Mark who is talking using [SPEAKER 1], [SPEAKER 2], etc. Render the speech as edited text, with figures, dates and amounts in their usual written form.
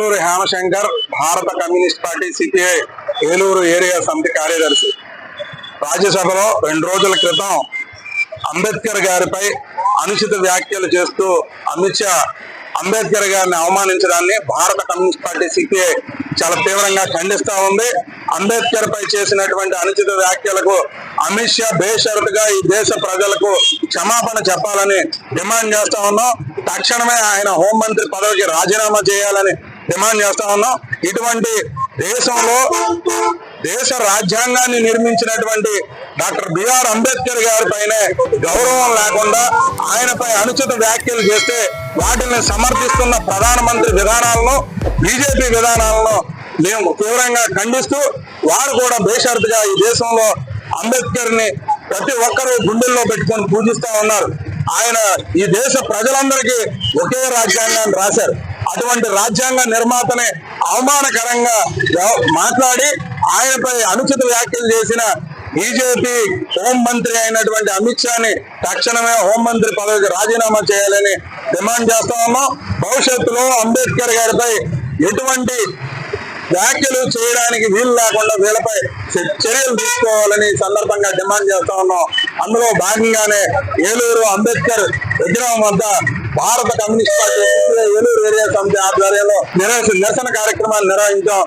[SPEAKER 1] కొల్లూరి హేమశంకర్, భారత communist party CPI Eluru area సమితి కార్యదర్శి. రాజ్యసభలో 2 రోజుల క్రితం అంబేద్కర్ గారిపై అనుచిత వ్యాఖ్యలు చేస్తూ అమిత్ షా అంబేద్కర్ గారిని అవమానించడాన్ని భారత కమ్యూనిస్ట్ పార్టీ సిపిఐ చాలా తీవ్రంగా ఖండిస్తా ఉంది. అంబేద్కర్ పై చేసినటువంటి అనుచిత వ్యాఖ్యలకు అమిత్ షా బేషరతుగా ఈ దేశ ప్రజలకు క్షమాపణ చెప్పాలని డిమాండ్ చేస్తా ఉన్నాం. తక్షణమే ఆయన హోంమంత్రి పదవికి రాజీనామా చేయాలని డిమాండ్ చేస్తా ఉన్నాం. ఇటువంటి దేశంలో దేశ రాజ్యాంగాన్ని నిర్మించినటువంటి డాక్టర్ బిఆర్ అంబేద్కర్ గారి పైనే గౌరవం లేకుండా ఆయనపై అనుచిత వ్యాఖ్యలు చేస్తే వాటిని సమర్థిస్తున్న ప్రధానమంత్రి విధానాలను, బీజేపీ విధానాలను మేము తీవ్రంగా ఖండిస్తూ, వారు కూడా బేషరతుగా ఈ దేశంలో అంబేద్కర్ ని ప్రతి ఒక్కరూ గుండెల్లో పెట్టుకొని పూజిస్తా ఉన్నారు. ఆయన ఈ దేశ ప్రజలందరికీ ఒకే రాజ్యాంగాన్ని రాశారు. అటువంటి రాజ్యాంగ నిర్మాతనే అవమానకరంగా మాట్లాడి ఆయనపై అనుచిత వ్యాఖ్యలు చేసిన బీజేపీ హోంమంత్రి అయినటువంటి అమిత్ షాని తక్షణమే హోంమంత్రి పదవికి రాజీనామా చేయాలని డిమాండ్ చేస్తా ఉన్నాం. భవిష్యత్తులో అంబేద్కర్ గారిపై ఎటువంటి వ్యాఖ్యలు చేయడానికి వీలు లేకుండా వీళ్ళపై చర్యలు తీసుకోవాలని సందర్భంగా డిమాండ్ చేస్తా ఉన్నాం. అందులో భాగంగానే ఏలూరు అంబేద్కర్ విగ్రహం వద్ద భారత కమ్యూనిస్ట్ పార్టీ ఏలూరు ఏరియా సమితి ఆధ్వర్యంలో నిరసన కార్యక్రమాన్ని నిర్వహించాం.